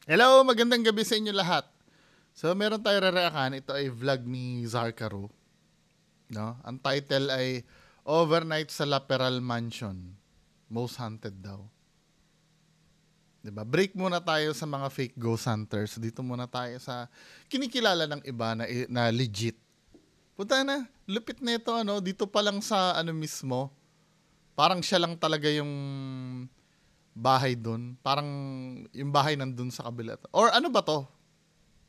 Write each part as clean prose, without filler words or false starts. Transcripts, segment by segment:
Hello, magandang gabi sa inyo lahat. So, meron tayo re-reaction. Ito ay vlog ni Zarkaro. No? Ang title ay Overnight sa Laperal Mansion. Most Haunted daw. Diba? Break muna tayo sa mga fake ghost hunters. Dito muna tayo sa kinikilala ng iba na legit. Punta na, lupit nito ano, dito pa lang sa ano mismo. Parang siya lang talaga yung bahay dun. Parang yung bahay nandun sa kabila. Or ano ba to?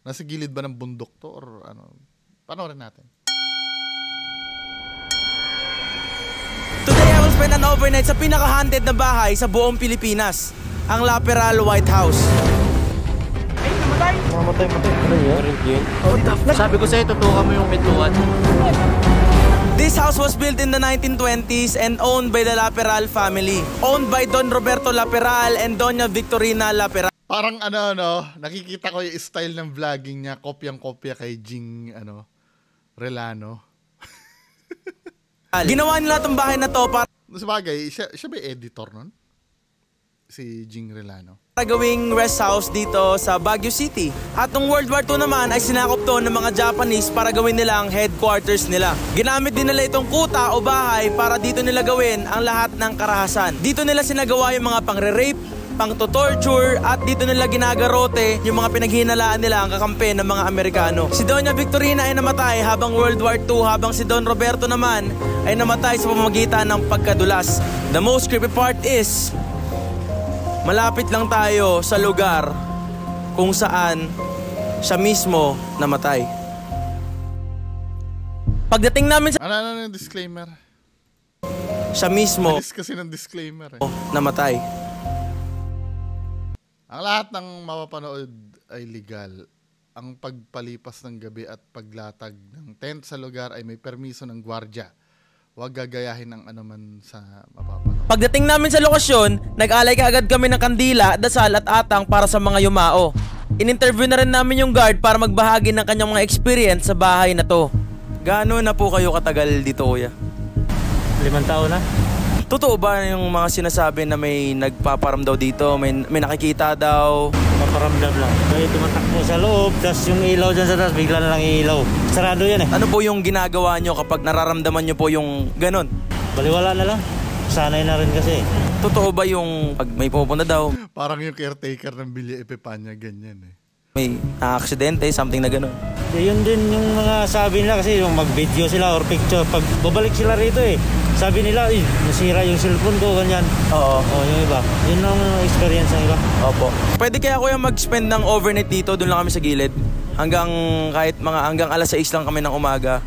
Nasa gilid ba ng bundok to? Or ano? Panoorin natin. Today I will spend an overnight sa pinaka-haunted na bahay sa buong Pilipinas. Ang Laperal White House. Mamatay. Ano yun? Sabi ko sa'yo, tutukan mo yung pintuan. This house was built in the 1920s and owned by the Laperal family. Owned by Don Roberto Laperal and Doña Victorina Laperal. Parang nakikita ko yung style ng vlogging niya, kopyang-kopya kay Jing, Relano. Ginawa nila itong bahay na to para Sabagay, siya ba editor nun? Si Jing Relano. gawing rest house dito sa Baguio City. At nung World War II naman ay sinakop to ng mga Japanese para gawin nila ang headquarters nila. Ginamit din nila itong kuta o bahay para dito nila gawin ang lahat ng karahasan. Dito nila sinagawa yung mga pangre-rape, pang-torture at dito nila ginagarote yung mga pinaghinalaan nila ang kakampi ng mga Amerikano. Si Doña Victorina ay namatay habang World War II, habang si Don Roberto naman ay namatay sa pamamagitan ng pagkadulas. The most creepy part is malapit lang tayo sa lugar kung saan siya mismo namatay. Pagdating namin sa Ano yung disclaimer? siya mismo Alis kasi ng disclaimer namatay. Ang lahat ng mapapanood ay legal. Ang pagpalipas ng gabi at paglatag ng tent sa lugar ay may permiso ng gwardya. Huwag gagayahin ng anuman sa mapapanood. Pagdating namin sa lokasyon, nag-alay kaagad kami ng kandila, dasal at atang para sa mga yumao. In-interview na rin namin yung guard para magbahagi ng kanyang mga experience sa bahay na to. Gaano na po kayo katagal dito, kuya? 5 taon na. Totoo ba yung mga sinasabi na may nagpaparam daw dito, may nakikita daw? Paparamdam lang. Kaya tumatakbo sa loob, tapos yung ilaw dyan sa taas, bigla na lang ilaw. Sarado yan eh. Ano po yung ginagawa nyo kapag nararamdaman nyo po yung ganon? Baliwala na lang. Sanay na rin kasi. Totoo ba yung pag may pupunta daw, Parang yung caretaker ng Villa Epipanya, ganyan may aksidente, something na ganon? Yun din yung mga sabi nila kasi yung mag-video sila or picture. Pag babalik sila rito eh, sabi nila, nasira yung cellphone ko, ganyan. Oo. Yung iba. Yun ang experience ng iba. Opo. Pwede kaya kuya mag-spend ng overnight dito, doon lang kami sa gilid? Hanggang alas 6 lang kami ng umaga.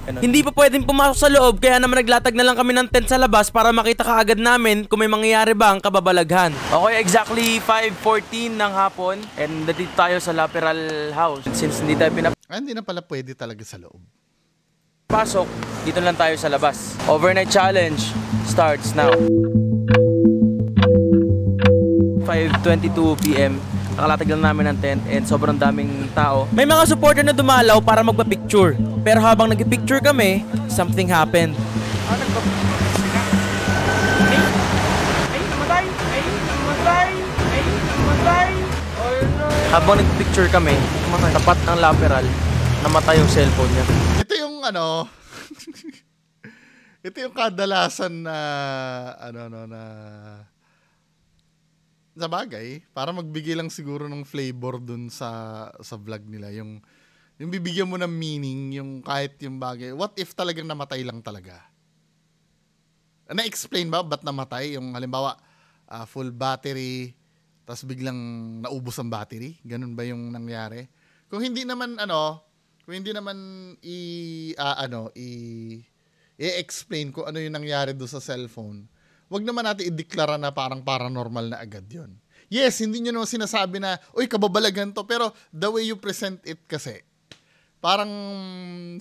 Ganun. Hindi pa pwedeng pumasok sa loob, kaya naman naglatag na lang kami ng tent sa labas para makita kaagad namin kung may mangyayari ba ang kababalaghan. Okay, exactly 5:14 ng hapon and dito tayo sa Laperal House. Since hindi tayo Hindi na pala pwede talaga sa loob. pinapasok, dito lang tayo sa labas. Overnight challenge starts now. 5:22 PM. Nakalatag lang namin ng tent and sobrang daming tao. May mga supporter na dumalaw para magpa-picture. Pero habang nag-picture kami, something happened. Habang nag-picture kami, tapat ng Laperal, namatay yung cellphone niya. Ito yung ito yung kadalasan na sa bagay, para magbigay lang siguro ng flavor dun sa vlog nila, yung bibigyan mo ng meaning, yung kahit yung bagay, what if talagang namatay lang talaga? Na-explain ba ba't namatay? Yung halimbawa, full battery, tapos biglang naubos ang battery? Ganun ba yung nangyari? Kung hindi naman i-explain kung ano yung nangyari doon sa cellphone, wag naman natin i-deklara na parang paranormal na agad yun. Yes, hindi nyo naman sinasabi na, uy, kababalagan to, pero the way you present it kasi, parang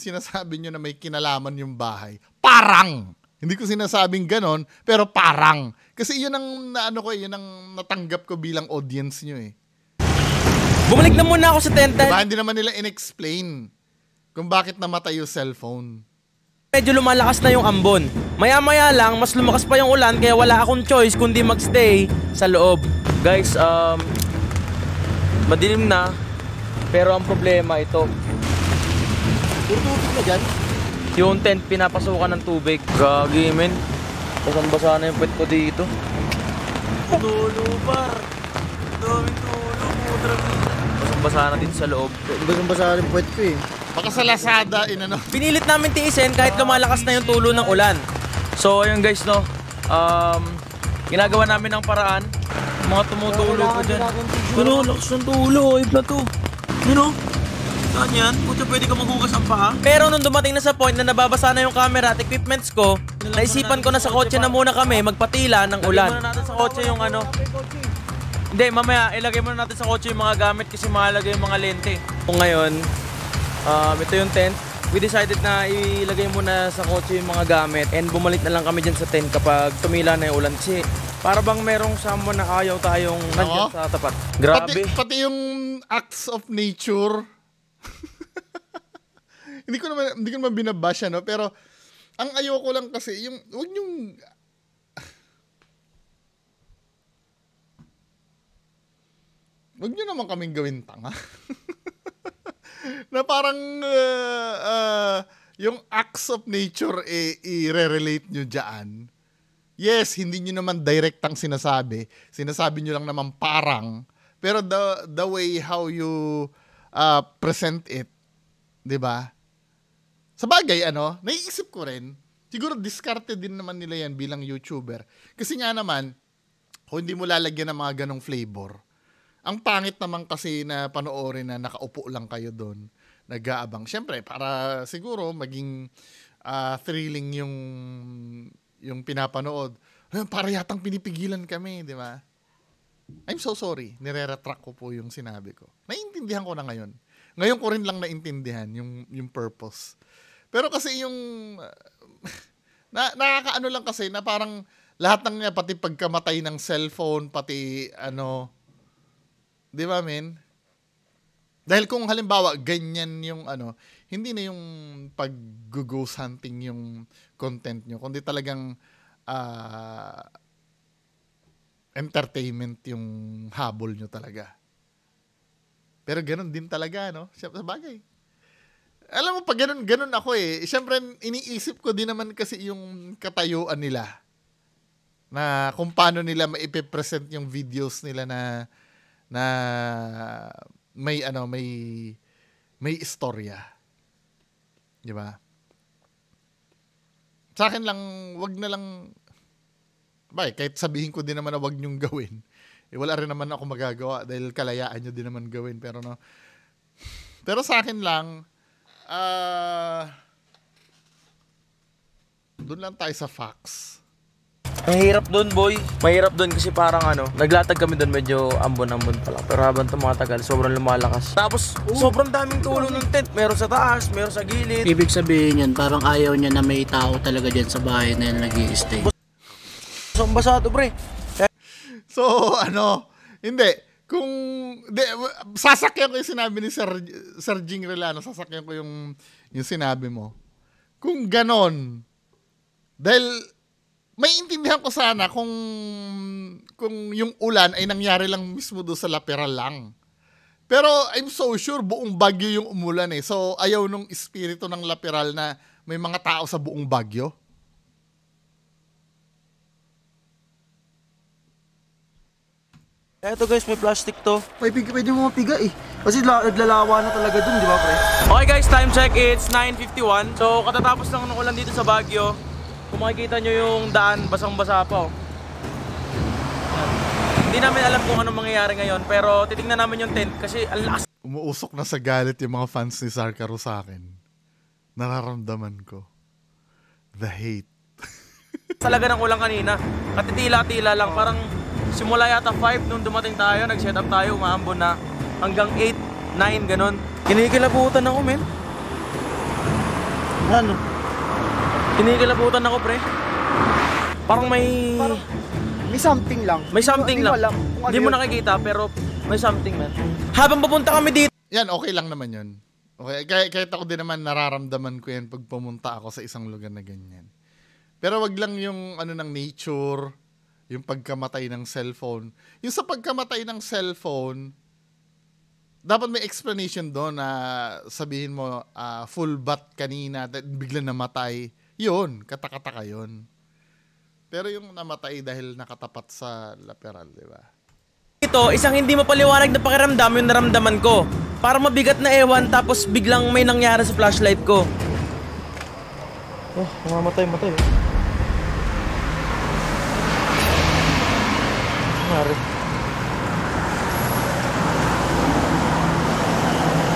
sinasabi nyo na may kinalaman yung bahay. Parang! Hindi ko sinasabing ganon, pero parang. Kasi yun ang yun ang natanggap ko bilang audience nyo eh. Bumalik na muna ako sa tent. Diba, hindi naman nila in-explain kung bakit namatay yung cellphone. Medyo lumalakas na yung ambon. Maya-maya lang, mas lumakas pa yung ulan kaya wala akong choice kundi magstay sa loob. Guys, Madilim na. Pero ang problema ito. Puro tubig na dyan. Yung tent pinapasukan ng tubig. Gagi men. Basang-basa na yung pet ko dito. Tulo par. Daming tulo. Basang-basa na din sa loob. Basang-basa na yung puwet ko eh. Baka sa Lazada, inano. Pinilit namin tiisin kahit lumalakas na yung tulo ng ulan. So ayun guys no. Ginagawa namin ng paraan. Mga tumutulo ko dyan. Ano, lakas ng tulo. Iba to. Ano? Saan yan? Puto pwede ka maghugas ang paa? Pero nung dumating na sa point na nababasa na yung camera at equipments ko, naisipan ko na sa kotse na muna kami magpatila ng ulan. Ilagay muna natin sa kotse yung ano. Hindi, mamaya ilagay muna natin sa kotse yung mga gamit kasi mahalaga yung mga lente. Kung ngayon, ito yung tent. We decided na ilagay muna sa kotse yung mga gamit and bumalik na lang kami dyan sa tent kapag tumila na yung ulan. Kasi para bang merong someone na ayaw tayong nandiyan sa tapat. Grabe. Pati yung acts of nature. Hindi ko naman binabasya, no? Pero ang ayoko lang kasi yung wag nyo naman kaming gawin tanga. Na parang yung acts of nature i-relate nyo dyan. Yes, hindi nyo naman direktang sinasabi. Sinasabi nyo lang naman parang. Pero the way how you present it, di ba? Sa bagay, naiisip ko rin, siguro discarded din naman nila yan bilang YouTuber. Kasi nga naman, kung hindi mo lalagyan ng mga ganong flavor, ang pangit naman kasi na panoorin na nakaupo lang kayo doon, nag-aabang. Siyempre, para siguro maging thrilling yung pinapanood. Para yatang pinipigilan kami, di ba? I'm so sorry. Nire-retract ko po yung sinabi ko. Naiintindihan ko na ngayon. Ngayon ko rin lang naintindihan yung purpose. Pero kasi yung nakakaano lang kasi na parang lahat ng pati pagkamatay ng cellphone, pati di ba men? Dahil kung halimbawa ganyan yung hindi na yung pag-ghost hunting yung content nyo, kundi talagang entertainment yung habol nyo talaga. Pero ganun din talaga, no? Sa bagay. Alam mo, pag ganun ako eh. Siyempre, iniisip ko din naman kasi yung katayuan nila. Na kung paano nila maipipresent yung videos nila na may istorya. Di ba? Sa akin lang, wag na lang, kahit sabihin ko din naman na wag nyong gawin. Wala rin naman ako magagawa dahil kalayaan nyo din naman gawin. Pero sa akin lang, doon lang tayo sa facts. Mahirap doon, boy. Mahirap doon kasi parang naglatag kami doon, medyo ambon-ambon pala. Pero habang tumatagal, sobrang lumalakas. Tapos, sobrang daming tulo ng tent. Meron sa taas, meron sa gilid. Ibig sabihin yan, parang ayaw niya na may tao talaga dyan sa bahay na yan nag-i-stay. Basado, pre. So, hindi. Sasakyan ko yung sinabi ni Sir Jing Relano, sasakyan ko yung sinabi mo. Kung ganon, dahil may intindihan ko sana kung yung ulan ay nangyari lang mismo doon sa Laperal lang. Pero I'm so sure buong Baguio yung umulan eh. So, ayaw nung espiritu ng Laperal na may mga tao sa buong Baguio. Eto guys, may plastic to. Pwede mo mapiga eh. Kasi naglalawa na talaga dun, di ba pre? Okay guys, time check. It's 9:51. So katatapos lang ng ulan dito sa Baguio. Kung makikita nyo yung daan, basang-basa pa. Hindi namin alam kung anong mangyayari ngayon. Pero titingnan namin yung tent kasi ang lakas. Umuusok na sa galit yung mga fans ni Zarkaro sa akin. Nararamdaman ko the hate. Talaga ng ulan kanina. Katitila-tila lang. Parang simula yata 5 nung dumating tayo, nag-set up tayo, umaambon na hanggang 8, 9, ganun. Kinikilabutan ako, men. Ano? Kinikilabutan ako, pre. Parang may something lang. May something lang. Hindi mo nakikita, pero may something, man. Habang papunta kami dito. Yan, okay lang naman yun. Okay, kahit ako din naman nararamdaman ko yan pag pumunta ako sa isang lugar na ganyan. Pero wag lang yung ng nature, yung pagkamatay ng cellphone. Yung sa pagkamatay ng cellphone, dapat may explanation doon na sabihin mo full bat kanina, bigla namatay. Yun, katakataka yun. Pero yung namatay dahil nakatapat sa lateral, di ba? Ito, isang hindi mapaliwanag na pakiramdam yung naramdaman ko. Para mabigat na ewan tapos biglang may nangyari sa flashlight ko. Oh, matay. Mari.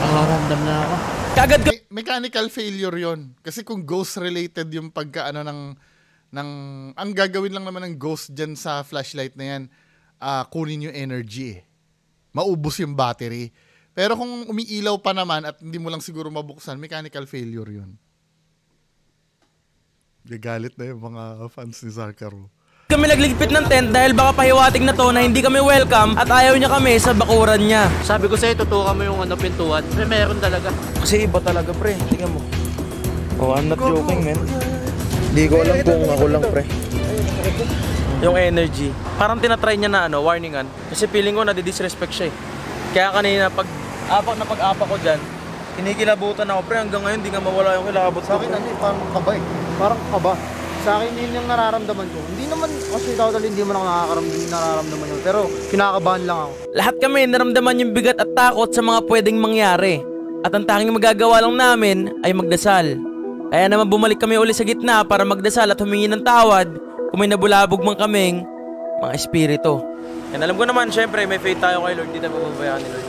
Nakaramdam na ako. Kagad ka. Mechanical failure yon. Kasi kung ghost related yung pagkaano ng ang gagawin lang naman ng ghost dyan sa flashlight na yan, kunin yung energy. Maubos yung battery. Pero kung umiilaw pa naman at hindi mo lang siguro mabuksan, mechanical failure yun. Gagalit na yung mga fans ni Zarkaro. Kami nagligpit ng tent dahil baka pahiwatig na to na hindi kami welcome at ayaw niya kami sa bakuran niya. Sabi ko sa'yo, tutukan mo yung pintuan. Pero meron talaga. Kasi iba talaga, pre. Tingnan mo. Oh, I'm not joking, man. Hindi ko alam kung ako lang, pre. Yung energy. Parang tinatry niya na warningan. Kasi feeling ko nadi-disrespect siya eh. Kaya kanina pag-apak ko dyan, kinikilabutan ako, pre. Hanggang ngayon, di nga mawala yung kilabot Sa akin, parang kaba eh. Parang kaba. Sa akin, yun yung nararamdaman ko. Hindi naman, kasi totally hindi man ako nararamdaman yun. Pero, kinakabahan lang ako. Lahat kami naramdaman yung bigat at takot sa mga pwedeng mangyari. At ang tanging magagawa lang namin ay magdasal. Kaya naman bumalik kami uli sa gitna para magdasal at humingi ng tawad kung may nabulabog man kaming mga espiritu. Yan, alam ko naman, syempre, may faith tayo kay Lord. Di tayo pababayaan ni Lord.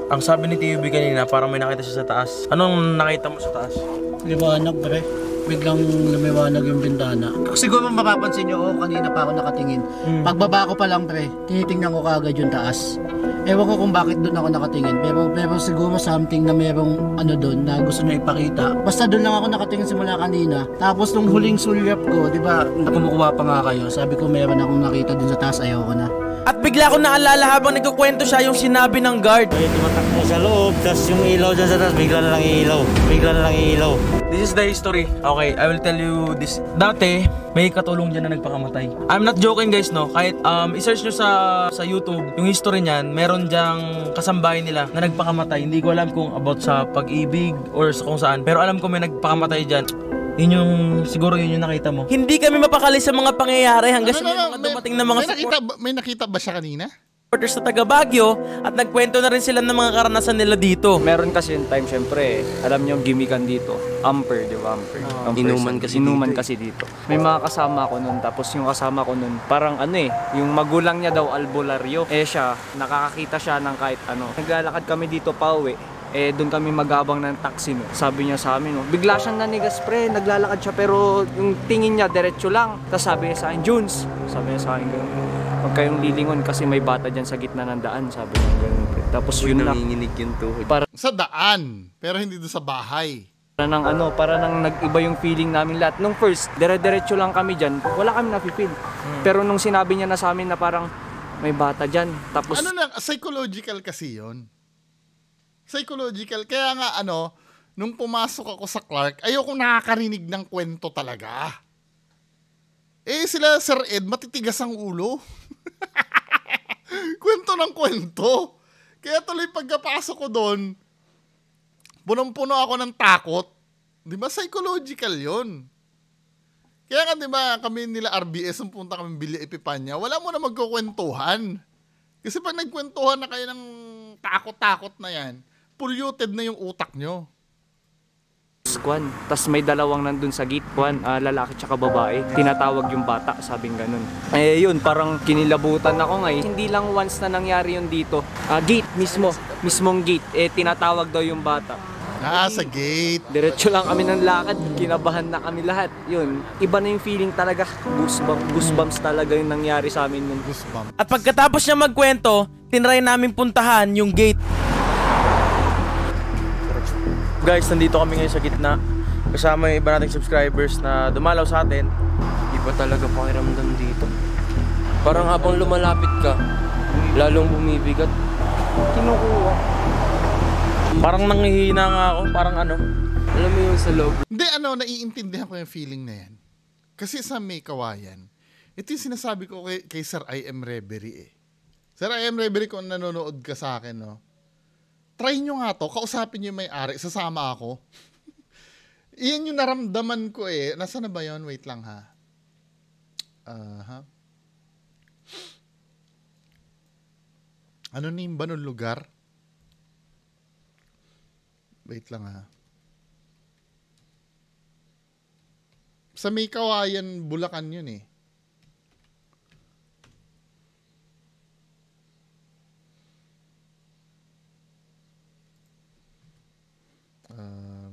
Ang sabi ni TUB kanina, parang may nakita siya sa taas. Anong nakita mo sa taas? Liwanag, pre. Biglang lumiwanag yung bintana. Siguro mapapansin nyo, kanina pa ako nakatingin. Pagbaba ko pa lang, pre, tinitingnan ko kaagad yung taas. Ewan ko kung bakit doon ako nakatingin. Pero siguro something na merong doon na gusto nyo ipakita. Basta doon lang ako nakatingin simula kanina. Tapos nung huling sulyap ko, di ba, kumukuha pa nga kayo. Sabi ko meron akong nakita dun sa taas, ayoko na. At bigla ko naalala habang nagkukwento siya yung sinabi ng guard. Ay, tumatakbo sa loob, tapos yung ilaw dyan sa taas, bigla na lang iilaw. This is the history. Okay, I will tell you this. Dati, may katulong dyan na nagpakamatay. I'm not joking guys, no? Kahit i-search nyo sa YouTube, yung history niyan, meron dyang kasambahay nila na nagpakamatay. Hindi ko alam kung about sa pag-ibig or sa kung saan. Pero alam ko may nagpakamatay dyan. Siguro yun yung nakita mo. Hindi kami mapakali sa mga pangyayari hanggang sa mga dumating na mga may nakita ba siya kanina? supporters sa taga Baguio at nagkwento na rin sila ng mga karanasan nila dito. Meron kasi yung time, syempre, alam niyo yung gimmickan dito. Amper, di ba? Amper. Inuman kasi dito. May mga kasama ko nun, tapos yung kasama ko nun, parang yung magulang niya daw albularyo. Siya, nakakakita siya ng kahit ano. Naglalakad kami dito pauwi. Doon kami magabang ng taxi, no. Sabi niya sa amin, no, bigla siyang nanigas, pre, naglalakad siya pero yung tingin niya diretso lang. Tapos sabi niya sa akin, Junes, sabi niya sa akin gano'n, huwag kayong lilingon kasi may bata dyan sa gitna ng daan, sabi niya gano'n, pre. Tapos yun na, nanginginig yung tuhod. Sa daan, pero hindi doon sa bahay. Para nang nag-iba yung feeling namin lahat. Nung first, dire-diretso lang kami dyan, wala kami nafe-feel. Pero nung sinabi niya na sa amin na parang may bata dyan, tapos... Psychological kasi yun. Psychological. Kaya nga nung pumasok ako sa Clark, ayoko nakakarinig ng kwento talaga. Sila Sir Ed, matitigas ang ulo. Kwento ng kwento. Kaya tuloy pagkapasok ko doon, punong-puno ako ng takot. Di ba? Psychological yon. Kaya nga di ba, kami nila RBS, nung punta kami Villa Epipanya, wala mo na magkukwentuhan. Kasi pag nagkwentuhan na kayo ng takot-takot na yan, polluted na yung utak nyo. Tapos may dalawang nandun sa gate, lalaki tsaka babae. Tinatawag yung bata, sabing ganun. Yun, parang kinilabutan ako ngayon. Hindi lang once na nangyari yun dito. Gate mismong gate. Tinatawag daw yung bata. Sa gate. Diretso lang kami ng lakad, kinabahan na kami lahat. Yun, iba na yung feeling talaga. Goosebumps talaga yung nangyari sa amin nun. Goosebumps. At pagkatapos niya magkwento, tinry namin puntahan yung gate. Guys, nandito kami ngayon sa gitna. Kasama yung iba nating subscribers na dumalaw sa atin. Iba talaga pakiramdam dito. Parang habang lumalapit ka, lalong bumibigat. Kinukuha. Parang nanghihina nga ako, parang Alam mo yung sa loob. Hindi, naiintindihan ko yung feeling na yan. Kasi sa may kawayan, ito yung sinasabi ko kay Sir I.M. Reverie. Sir I.M. Reverie, kung nanonood ka sa akin, try nyo nga to, kausapin nyo yung may-ari, sasama ako. Iyan yung naramdaman ko eh. Nasaan na ba yun? Wait lang ha. Ano name ba nung lugar? Wait lang ha. Sa May Kawayan, Bulacan yun eh.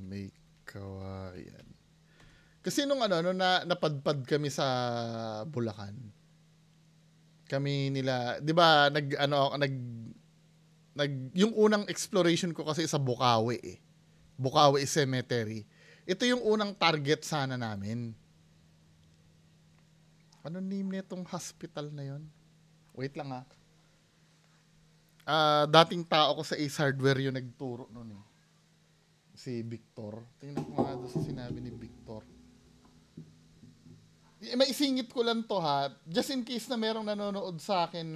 May Kawayan. Kasi nung napadpad kami sa Bulacan. Kami nila, 'di ba, yung unang exploration ko kasi sa Bukawi eh. Bukawi Cemetery. Ito yung unang target sana namin. Ano name nitong hospital na 'yon? Wait lang ha. Dating tao ko sa Ace Hardware yung nagturo noon eh. Si Victor. Tingnan ko nga doon sa sinabi ni Victor. May isingit ko lang to ha. Just in case na merong nanonood sa akin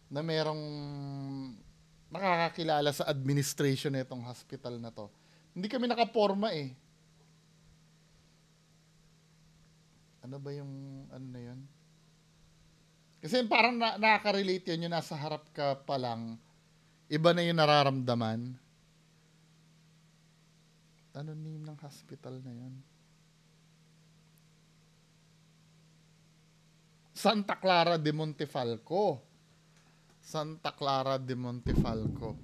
na merong nakakakilala sa administration nitong hospital na to. Hindi kami nakaporma eh. Ano ba yung ano na yun? Kasi parang nakaka-relate yun, yung nasa harap ka pa lang, iba na yung nararamdaman. Ano name ng hospital na yun? Santa Clara de Montefalco. Santa Clara de Montefalco.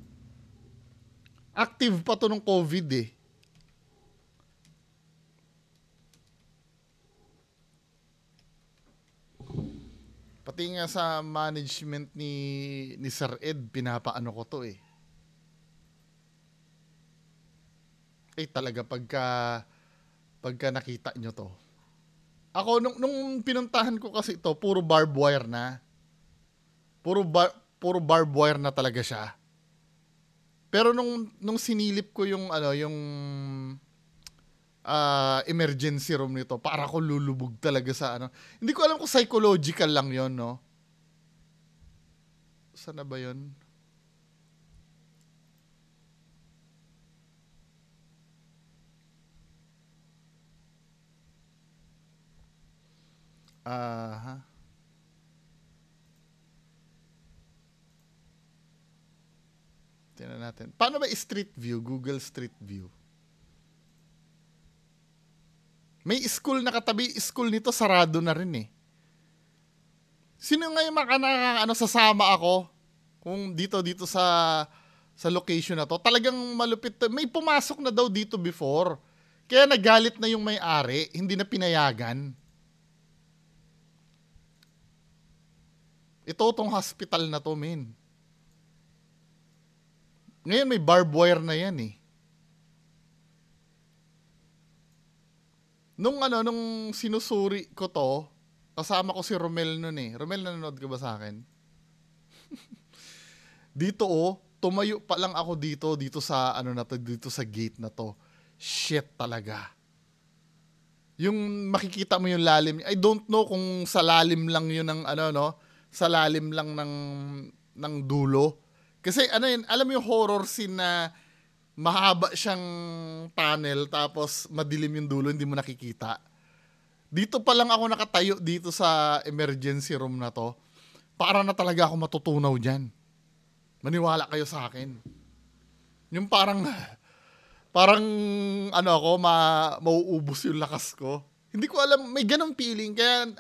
Active pa to nung COVID eh. Pati nga sa management ni Sir Ed, pinapaano ko to eh. Talaga pagka nakita nyo to. Ako, nung pinuntahan ko kasi ito, puro barbed wire na. Puro barbed wire na talaga siya. Pero nung sinilip ko yung emergency room nito, para ko lulubog talaga sa ano. Hindi ko alam kung psychological lang yon, no? Saan na ba yun? Tingnan natin. Paano ba Street View? Google Street View. May school na katabi. School nito sarado na rin eh. Sino ngayon sasama ako kung dito sa location na to? Talagang malupit. May pumasok na daw dito before. Kaya nagalit na yung may-ari. Hindi na pinayagan. Ito tong hospital na to, men. Ngayon may barbed wire na yan eh. Nung sinusuri ko to, kasama ko si Romel nun eh. Romel, nanonood ka ba sa akin? Dito tumayo pa lang ako dito sa dito sa gate na to. Shit talaga. Yung makikita mo yung lalim. I don't know kung sa lalim lang yun ng sa lalim lang ng dulo. Kasi alam mo yung horror scene na mahaba siyang tunnel tapos madilim yung dulo, hindi mo nakikita. Dito pa lang ako nakatayo dito sa emergency room na to. Para na talaga ako matutunaw dyan. Maniwala kayo sa akin. Yung parang mauubos yung lakas ko. Hindi ko alam, may ganong feeling. Kaya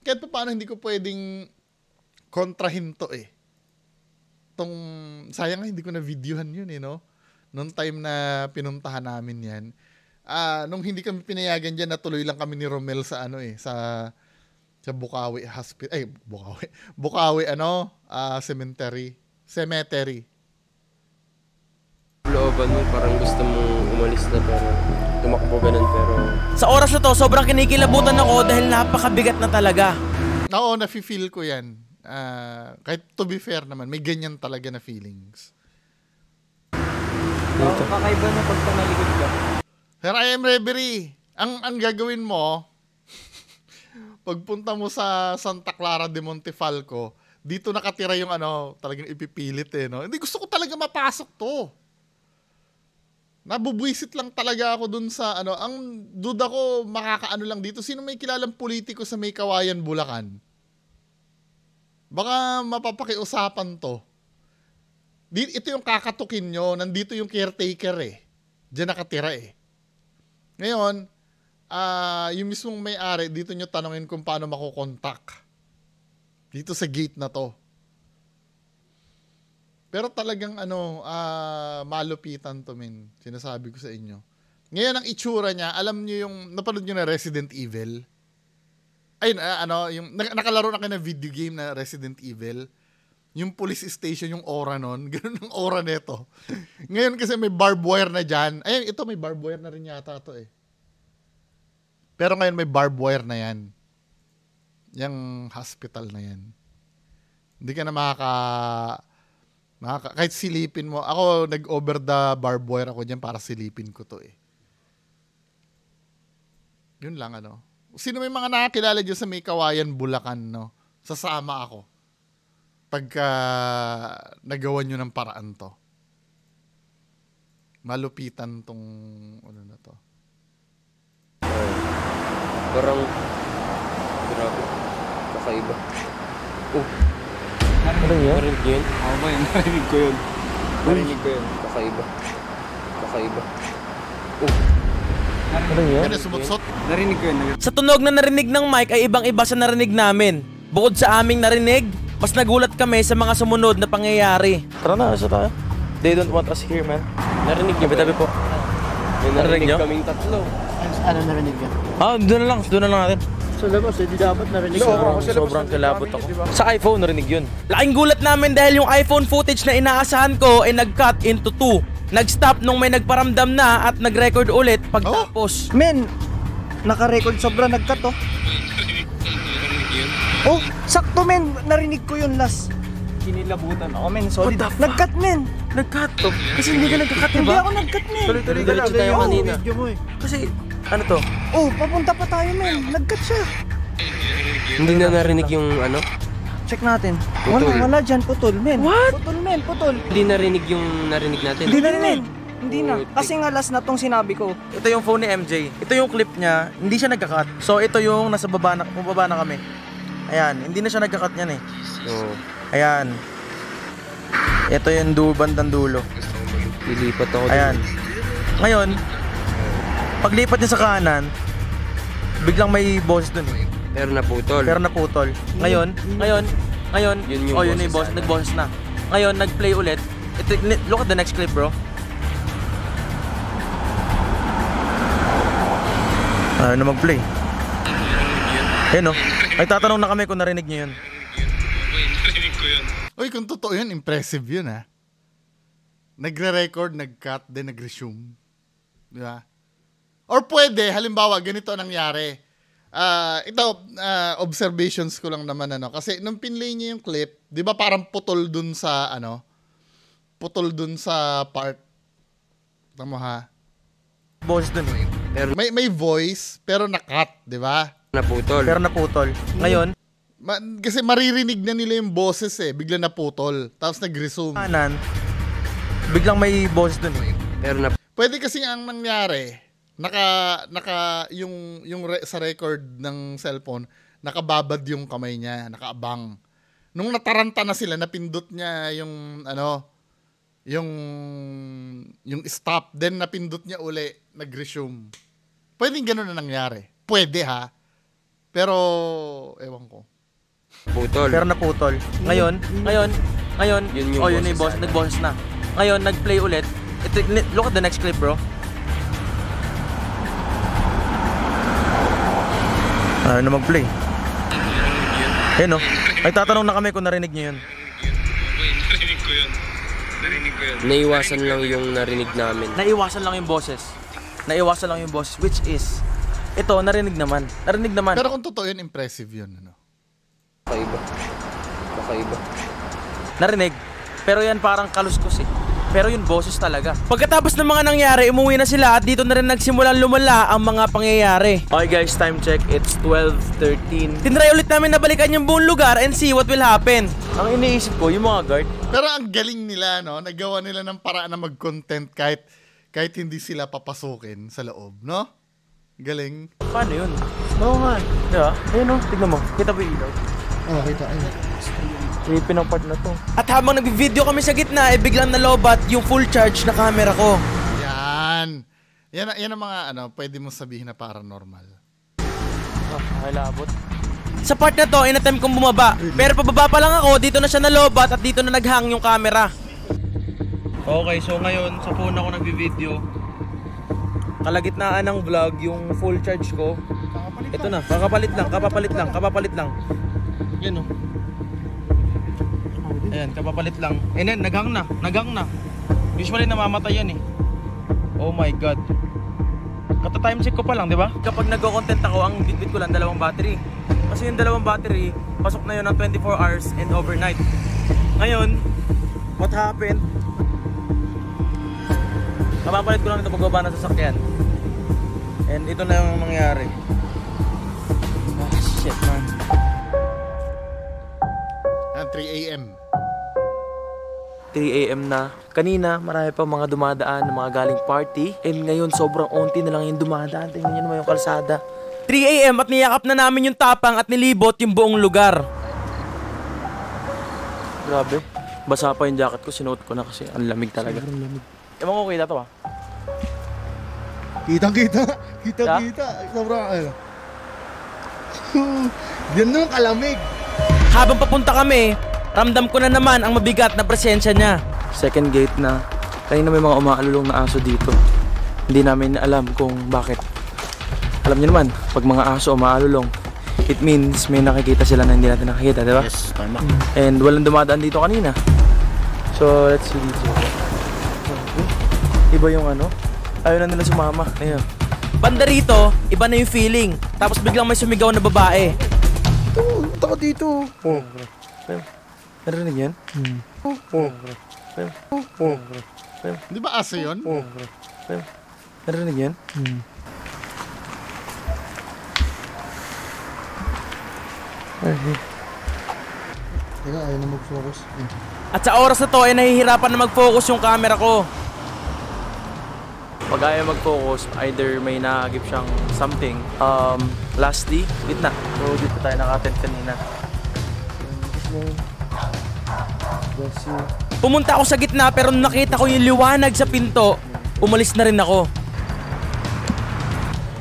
kahit pa paano hindi ko pwedeng kontrahin to eh. Sayang nga hindi ko na videohan yun eh, no? Noong time na pinuntahan namin yan. Nung hindi kami pinayagan dyan, natuloy lang kami ni Romel sa sa Bukawi Hospital. Bukawi Cemetery. Looban mo, parang gusto mong umalis na pero tumakbo ganun pero... Sa oras na to, sobrang kinikilabutan ako dahil napakabigat na talaga. Oo, nafe-feel ko yan. Kahit to be fair naman, may ganyan talaga na feelings. Kakaiba na pagka nalikod ka. Sir, I am reverie. Ang gagawin mo, pagpunta mo sa Santa Clara de Montefalco, dito nakatira yung talagang ipipilit no. Hindi, gusto ko talaga mapasok to. Nabubwisit lang talaga ako dun sa ang duda ko makakaano lang dito. Sino may kilalang politiko sa May Kawayan, Bulacan? Baka mapapakiusapan to. Ito yung kakatukin nyo. Nandito yung caretaker Diyan nakatira Ngayon, yung mismong may-ari, dito nyo tanongin kung paano makukontak. Dito sa gate na to. Pero talagang malupitan to, min. Sinasabi ko sa inyo. Ngayon ang itsura niya, alam niyo yung napanood niyo na Resident Evil? Ay yung nakalaro na kayo na video game na Resident Evil. Yung police station, yung aura nun, ganoon ang aura nito. Ngayon kasi may barbed wire na diyan. Ayun, ito may barbed wire na rin yata to Pero ngayon may barbed wire na yan. Yung hospital na yan. Hindi ka na kahit silipin mo. Ako, nag-over the barbed wire ako dyan para silipin ko to Yun lang Sino may mga nakakilala dyan sa May Kawayan, Bulacan, Sasama ako. Pagka nagawa nyo ng paraan to. Malupitan tong na to. Parang grabe. Kakaiba. Ano yun? Narinig yun? Ako ba yun? Narinig ko yun. Narinig ko yun. Kakaiba. Ano yun? Yan sumutsot. Narinig ko yun. Sa tunog na narinig ng Mike ay ibang-iba sa narinig namin. Bukod sa aming narinig, mas nagulat kami sa mga sumunod na pangyayari. Tara na, asa tayo? They don't want us here, man. Narinig niyo ba? Tabi po. May Narinig narinig niyo? kaming tatlo. Ano narinig yan? Doon na lang natin. Sa labas, hindi dapat narinig. Sobrang kilabot ako. Sa iPhone, narinig yun. Laking gulat namin dahil yung iPhone footage na inaasahan ko ay nag-cut into 2. Nag-stop nung may nagparamdam na at nag-record ulit pagtapos. Men, naka-record sobra nag-cut Oh, sakto men, narinig ko yun last. Kinilabutan ako, men. Sorry. Nag-cut men. Nag-cut to. Kasi hindi ka nag-cut, Hindi diba? ako nag-cut men. Tuloy-tuloy ka lang. Tayo kanina. Video mo Kasi, ano to? Oh, papunta pa tayo men. Nag-cut siya. Hindi na narinig yung Check natin. Putol. Wala dyan, putol men. What? Putol men, putol. Hindi narinig yung narinig natin. Hindi na rin. Hindi na. Putik. Kasi nga last na tong sinabi ko. Ito yung phone ni MJ. Ito yung clip niya. Hindi siya nagka-cut. So ito yung nasa baba na, bumaba na kami. Ayan, hindi na siya nagka-cut niyan Oo. Ayan. Ito yung bandang dulo. Lilipat ako Ayan. Ngayon, paglipat niya sa kanan, biglang may boses dun Pero naputol. Pero naputol. Ngayon, Yun yung yun yung boses. nag-boses na. Ngayon, nag-play ulit. Look at the next clip, bro. Ano mag-play? Ayun Ay tatanong na kami kung narinig niyo yun. Uy, kung totoo yun, impressive yun Nagre-record, nag-cut, then nag-resume. Di ba? Or pwede, halimbawa, ganito nangyari. Observations ko lang naman kasi nung pinlay niya yung clip, 'di ba parang putol dun sa part. Tama ha? Boses dun Pero May voice pero na-cut, 'di ba? naputol. Pero naputol. Ngayon, Kasi maririnig na nila yung boses bigla naputol, tapos nag-resume. kanan, biglang may boses dun Pero Pwede kasi ang nangyari, sa record ng cellphone, nakababad yung kamay niya, nakaabang. Nung nataranta na sila, napindot niya yung stop, then napindot niya uli, nag-resume. Pwedeng gano'n na nangyari. Pwede ha. Pero, ewan ko. naputol. Pero naputol. Ngayon, Yun yung yun yung boses. nag-boses na. Ngayon, nag-play ulit. Look at the next clip, bro. Ano mag-play? Ayun Ay tatanong na kami kung narinig niyo yun. Naiwasan lang yung narinig namin. Naiwasan lang yung boses. Which is, ito, narinig naman. Pero kung totoo yun, impressive yun. Kakaiba. Narinig. Pero yan parang kaluskos pero yung boses talaga. Pagkatapos ng mga nangyari, umuwi na sila at dito na rin nagsimulang lumala ang mga pangyayari. Okay guys, time check. It's 12:13. Tinry ulit namin na balikan yung buong lugar and see what will happen. Ang iniisip ko, yung mga guard. Pero ang galing nila, no? Nagawa nila ng paraan na mag-content kahit hindi sila papasukin sa loob, no? Galing. Paano yun? Oo nga. Diba? Ayun o, tignan mo. Kita ba yung ilaw? Oo, kita. Creepy ng part na to. At habang nag-video kami sa gitna, biglang nalobat yung full charge na camera ko. Yan ang mga pwede mong sabihin na paranormal. Okay, labot. Sa part na to, in-attempt kong bumaba. Pero pababa pa lang ako, dito na siya nalobat at dito na naghang yung camera. Okay, so ngayon, sa phone ako nag-video. Kalagitnaan ng vlog, yung full charge ko. Ito na, kapapalit lang. Yan o. Ayan, kapapalit lang. And then, naghang na. Usually, namamatay yan eh. Oh my God. Kata-time check ko pa lang, di ba? Kapag nagko-content ako, ang bitbit ko lang 2 battery. Kasi yung 2 battery, pasok na yun ng 24 hours and overnight. Ngayon, what happened? Kapapalit ko lang ito pagbaba ng sasakyan. And ito na yung mangyari. Oh, shit man. 3 a.m. 3 a.m. na. Kanina, marami pa mga dumadaan ng mga galing party. And ngayon, sobrang onti na lang yung dumadaan. Tingnan nyo naman yung kalsada. 3 a.m. at niyakap na namin yung tapang at nilibot yung buong lugar. Grabe. Basa pa yung jacket ko. Sinuot ko na kasi ang lamig talaga. Sobrang lamig. Ewan ko kita to ah. Kita. Sobrang Yan nung kalamig. Habang papunta kami, ramdam ko na naman ang mabigat na presensya niya. Second gate na. Kanina may mga umaalulong na aso dito. Hindi namin alam kung bakit. Alam niyo naman, pag mga aso umaalulong, it means may nakikita sila na hindi natin nakikita, di ba? Yes, tama. And walang dumadaan dito kanina. So, let's see dito. Iba yung ayaw na nila sumama. Ayun. Banda rito, iba na yung feeling. Tapos biglang may sumigaw na babae. Punta ka dito. Oh. Narinig yan? Di ba aso yun? Narinig yan? Teka, ayaw na mag-focus. At sa oras na to ay nahihirapan na mag-focus yung camera ko. Pag ayaw mag-focus, either may naagip siyang something. Lastly, gitna. So dito tayo naka-attend kanina. Pumunta ako sa gitna pero nung nakita ko yung liwanag sa pinto, umalis na rin ako.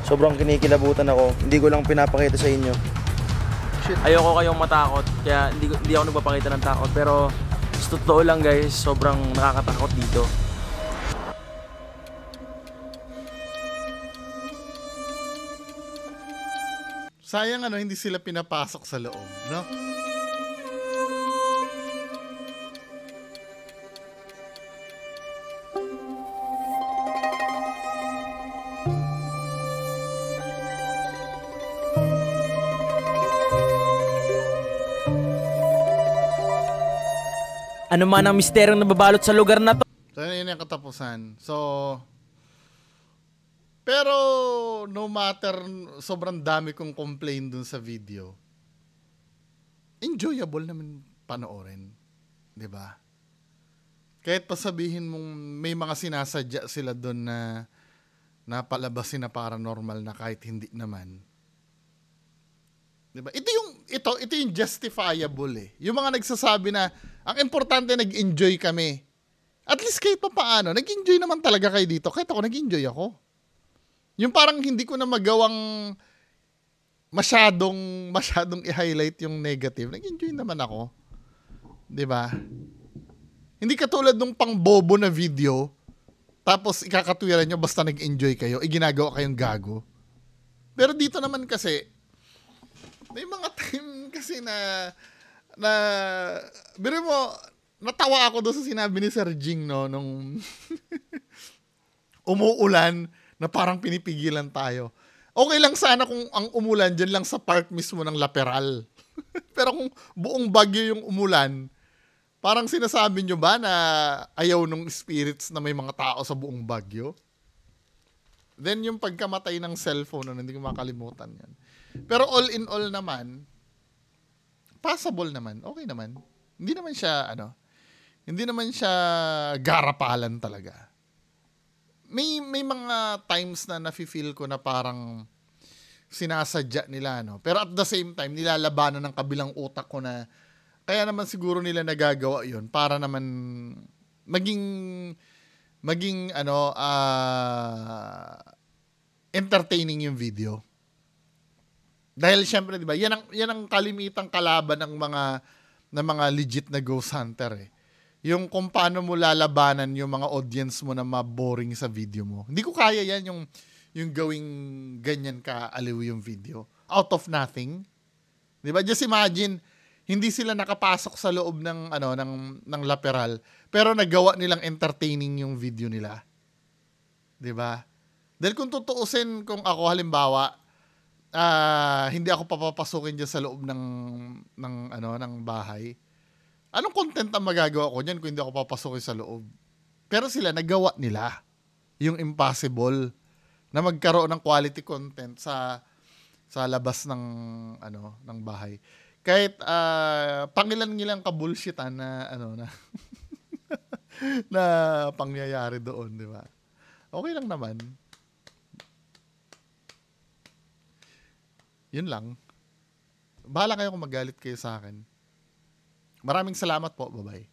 Sobrang kinikilabutan ako. Hindi ko lang pinapakita sa inyo. Ayoko kayong matakot, kaya hindi ako nagpapakita ng takot. Pero sa totoo lang guys, sobrang nakakatakot dito. Sayang hindi sila pinapasok sa loob, no? Ano man ang misteryong nababalot sa lugar na to? So, yun yung katapusan. So, pero no matter sobrang dami kong complain dun sa video, enjoyable naman panoorin. 'Di ba? Kahit pa sabihin mong may mga sinasadya sila dun na napalabasin na paranormal na kahit hindi naman. 'Di ba? Ito yung justifiable eh. Yung mga nagsasabi na ang importante nag-enjoy kami. At least kahit pa paano, nag-enjoy naman talaga kayo dito. Kahit ako nag-enjoy ako. Yung parang hindi ko na magawang masyadong i-highlight yung negative. Nag-enjoy naman ako. 'Di ba? Hindi katulad nung pang-bobo na video, tapos ikakatwiran nyo basta nag-enjoy kayo, ginagawa kayong gago. Pero dito naman kasi, may mga time kasi na biro mo, natawa ako doon sa sinabi ni Sir Jing, no, nung umuulan, na parang pinipigilan tayo. Okay lang sana kung ang umulan dyan lang sa park mismo ng Laperal. Pero kung buong Baguio yung umulan, Parang sinasabi nyo ba na ayaw nung spirits na may mga tao sa buong Baguio? Then yung pagkamatay ng cellphone, hindi ko makalimutan yan. Pero all in all naman, passable naman, okay naman. Hindi naman siya garapalan talaga. May mga times na nafe-feel ko na parang sinasadya nila, no? Pero at the same time, nilalabanan ng kabilang utak ko na kaya naman siguro nila nagagawa yun para naman maging entertaining yung video. Dahil syempre, 'di ba? Yan ang kalimitang kalaban ng mga legit na ghost hunter eh. Yung kung paano mo lalabanan yung mga audience mo na maboring sa video mo. Hindi ko kaya yan yung gawing ganyan ka aliw yung video out of nothing. 'Di ba? Just imagine hindi sila nakapasok sa loob ng laperal pero nagawa nilang entertaining yung video nila. 'Di ba? Dahil kung tutuusin kung ako halimbawa hindi ako papapasukin diyan sa loob ng bahay. Anong content ang magagawa ko diyan kung hindi ako papasukin sa loob? Pero sila nagawa nila yung impossible na magkaroon ng quality content sa labas ng bahay. Kahit pangilan-ngilang ka-bullshitan na na pangyayari doon, di ba? Okay lang naman. Yun lang. Bahala kayo kung magalit kayo sa akin. Maraming salamat po. Bye-bye.